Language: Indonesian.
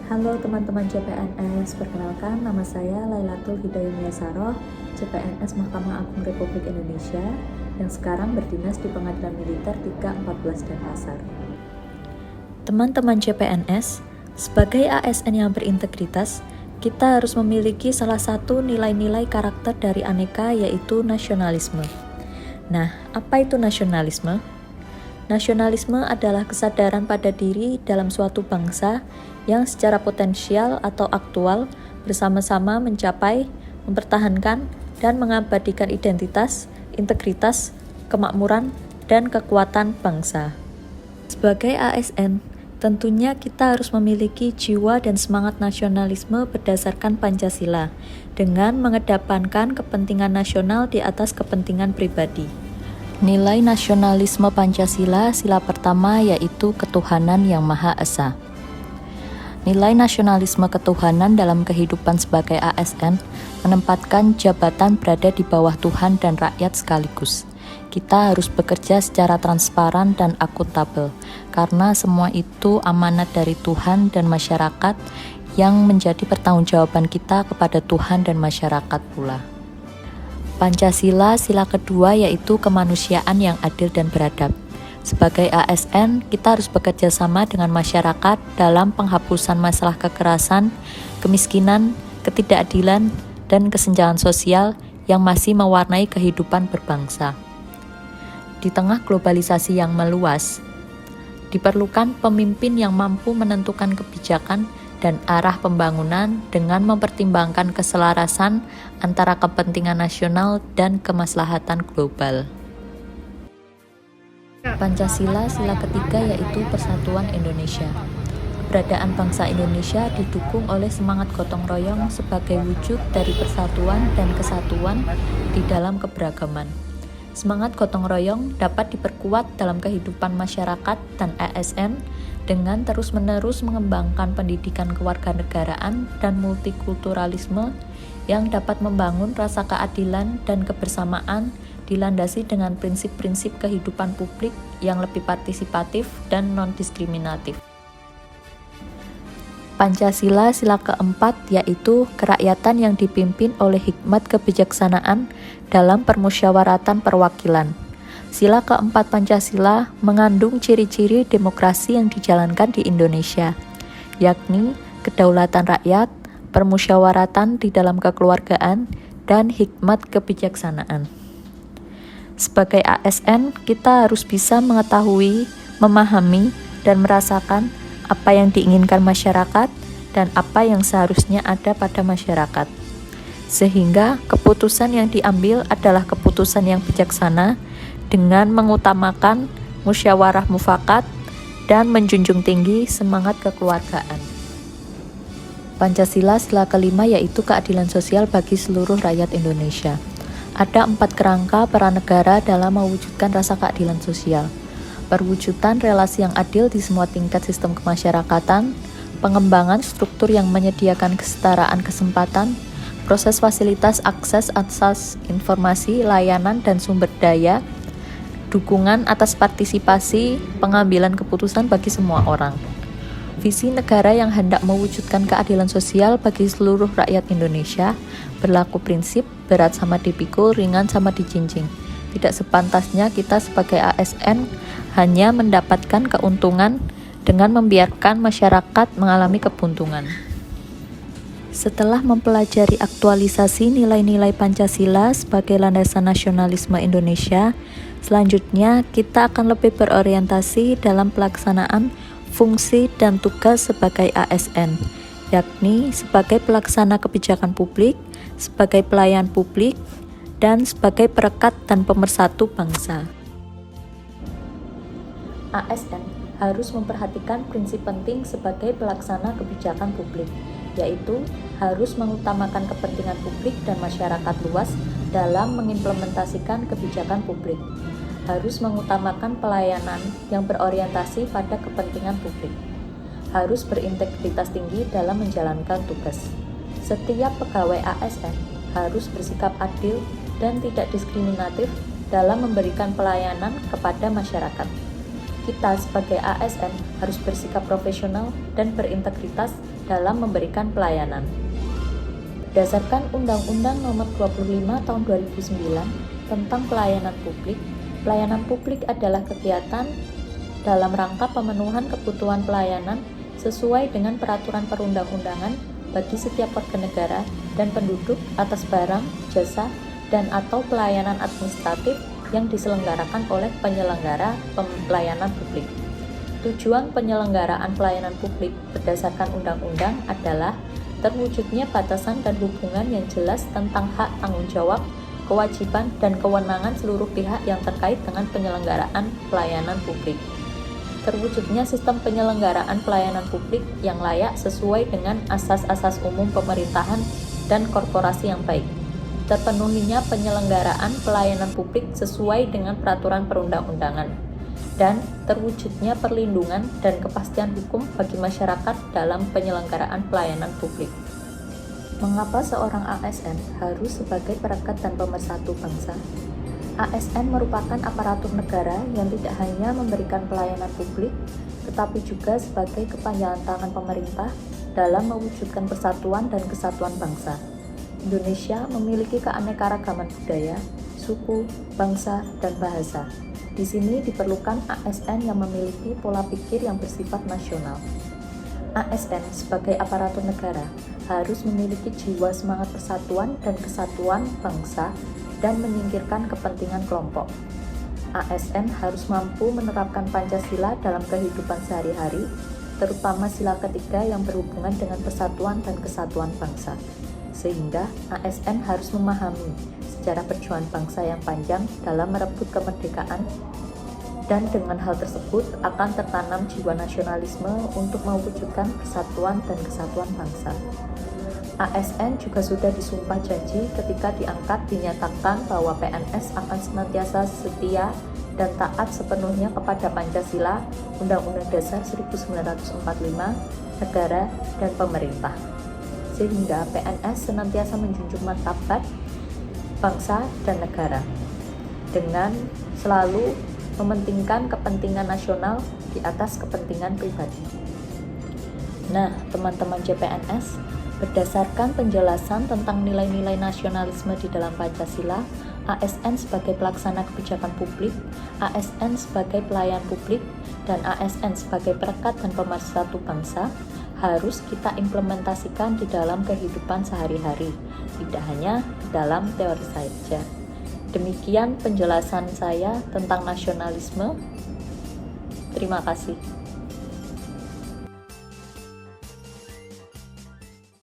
Halo teman-teman CPNS, perkenalkan nama saya Lailatul Hidayah Saroh, CPNS Mahkamah Agung Republik Indonesia yang sekarang berdinas di Pengadilan Militer 3, 14 Denpasar. Teman-teman CPNS, sebagai ASN yang berintegritas, kita harus memiliki salah satu nilai-nilai karakter dari Aneka, yaitu nasionalisme. Nah, apa itu nasionalisme? Nasionalisme adalah kesadaran pada diri dalam suatu bangsa yang secara potensial atau aktual bersama-sama mencapai, mempertahankan, dan mengabadikan identitas, integritas, kemakmuran, dan kekuatan bangsa. Sebagai ASN, tentunya kita harus memiliki jiwa dan semangat nasionalisme berdasarkan Pancasila dengan mengedepankan kepentingan nasional di atas kepentingan pribadi. Nilai nasionalisme Pancasila, sila pertama yaitu ketuhanan yang Maha Esa. Nilai nasionalisme ketuhanan dalam kehidupan sebagai ASN menempatkan jabatan berada di bawah Tuhan dan rakyat sekaligus. Kita harus bekerja secara transparan dan akuntabel, karena semua itu amanat dari Tuhan dan masyarakat yang menjadi pertanggungjawaban kita kepada Tuhan dan masyarakat pula. Pancasila, sila kedua yaitu kemanusiaan yang adil dan beradab. Sebagai ASN, kita harus bekerja sama dengan masyarakat dalam penghapusan masalah kekerasan, kemiskinan, ketidakadilan, dan kesenjangan sosial yang masih mewarnai kehidupan berbangsa. Di tengah globalisasi yang meluas, diperlukan pemimpin yang mampu menentukan kebijakan dan arah pembangunan dengan mempertimbangkan keselarasan antara kepentingan nasional dan kemaslahatan global. Pancasila, sila ketiga yaitu Persatuan Indonesia. Keberadaan bangsa Indonesia didukung oleh semangat gotong royong sebagai wujud dari persatuan dan kesatuan di dalam keberagaman. Semangat gotong royong dapat diperkuat dalam kehidupan masyarakat dan ASN dengan terus-menerus mengembangkan pendidikan kewarganegaraan dan multikulturalisme yang dapat membangun rasa keadilan dan kebersamaan dilandasi dengan prinsip-prinsip kehidupan publik yang lebih partisipatif dan non-diskriminatif. Pancasila, sila keempat yaitu kerakyatan yang dipimpin oleh hikmat kebijaksanaan dalam permusyawaratan perwakilan. Sila keempat Pancasila mengandung ciri-ciri demokrasi yang dijalankan di Indonesia, yakni kedaulatan rakyat, permusyawaratan di dalam kekeluargaan, dan hikmat kebijaksanaan. Sebagai ASN, kita harus bisa mengetahui, memahami, dan merasakan apa yang diinginkan masyarakat dan apa yang seharusnya ada pada masyarakat. Sehingga keputusan yang diambil adalah keputusan yang bijaksana dengan mengutamakan musyawarah mufakat dan menjunjung tinggi semangat kekeluargaan. Pancasila, sila kelima yaitu keadilan sosial bagi seluruh rakyat Indonesia. Ada 4 kerangka peran negara dalam mewujudkan rasa keadilan sosial. Perwujudan relasi yang adil di semua tingkat sistem kemasyarakatan, pengembangan struktur yang menyediakan kesetaraan kesempatan, proses fasilitas akses atas informasi, layanan, dan sumber daya, dukungan atas partisipasi pengambilan keputusan bagi semua orang. Visi negara yang hendak mewujudkan keadilan sosial bagi seluruh rakyat Indonesia berlaku prinsip berat sama dipikul, ringan sama dijinjing. Tidak sepantasnya kita sebagai ASN hanya mendapatkan keuntungan dengan membiarkan masyarakat mengalami kebuntungan. Setelah mempelajari aktualisasi nilai-nilai Pancasila sebagai landasan nasionalisme Indonesia, selanjutnya kita akan lebih berorientasi dalam pelaksanaan fungsi dan tugas sebagai ASN, yakni sebagai pelaksana kebijakan publik, sebagai pelayan publik, dan sebagai perekat dan pemersatu bangsa. ASN harus memperhatikan prinsip penting sebagai pelaksana kebijakan publik, yaitu harus mengutamakan kepentingan publik dan masyarakat luas dalam mengimplementasikan kebijakan publik, harus mengutamakan pelayanan yang berorientasi pada kepentingan publik, harus berintegritas tinggi dalam menjalankan tugas. Setiap pegawai ASN harus bersikap adil dan tidak diskriminatif dalam memberikan pelayanan kepada masyarakat. Kita sebagai ASN harus bersikap profesional dan berintegritas dalam memberikan pelayanan. Berdasarkan Undang-Undang Nomor 25 Tahun 2009 tentang pelayanan publik adalah kegiatan dalam rangka pemenuhan kebutuhan pelayanan sesuai dengan peraturan perundang-undangan bagi setiap warga negara dan penduduk atas barang, jasa, dan atau pelayanan administratif yang diselenggarakan oleh penyelenggara pelayanan publik. Tujuan penyelenggaraan pelayanan publik berdasarkan undang-undang adalah terwujudnya batasan dan hubungan yang jelas tentang hak tanggung jawab, kewajiban, dan kewenangan seluruh pihak yang terkait dengan penyelenggaraan pelayanan publik. Terwujudnya sistem penyelenggaraan pelayanan publik yang layak sesuai dengan asas-asas umum pemerintahan dan korporasi yang baik. Terpenuhinya penyelenggaraan pelayanan publik sesuai dengan peraturan perundang-undangan. Dan terwujudnya perlindungan dan kepastian hukum bagi masyarakat dalam penyelenggaraan pelayanan publik. Mengapa seorang ASN harus sebagai perekat dan pemersatu bangsa? ASN merupakan aparatur negara yang tidak hanya memberikan pelayanan publik, tetapi juga sebagai kepanjangan tangan pemerintah dalam mewujudkan persatuan dan kesatuan bangsa. Indonesia memiliki keanekaragaman budaya, suku, bangsa, dan bahasa. Di sini diperlukan ASN yang memiliki pola pikir yang bersifat nasional. ASN sebagai aparatur negara harus memiliki jiwa semangat persatuan dan kesatuan bangsa dan menyingkirkan kepentingan kelompok. ASN harus mampu menerapkan Pancasila dalam kehidupan sehari-hari, terutama sila ketiga yang berhubungan dengan persatuan dan kesatuan bangsa. Sehingga ASN harus memahami sejarah perjuangan bangsa yang panjang dalam merebut kemerdekaan, dan dengan hal tersebut akan tertanam jiwa nasionalisme untuk mewujudkan persatuan dan kesatuan bangsa. ASN juga sudah disumpah janji ketika diangkat dinyatakan bahwa PNS akan senantiasa setia dan taat sepenuhnya kepada Pancasila, Undang-Undang Dasar 1945, negara, dan pemerintah. Sehingga PNS senantiasa menjunjung martabat bangsa dan negara dengan selalu mementingkan kepentingan nasional di atas kepentingan pribadi. Nah, teman-teman CPNS, berdasarkan penjelasan tentang nilai-nilai nasionalisme di dalam Pancasila, ASN sebagai pelaksana kebijakan publik, ASN sebagai pelayan publik, dan ASN sebagai perekat dan pemersatu bangsa harus kita implementasikan di dalam kehidupan sehari-hari, tidak hanya dalam teori saja. Demikian penjelasan saya tentang nasionalisme. Terima kasih.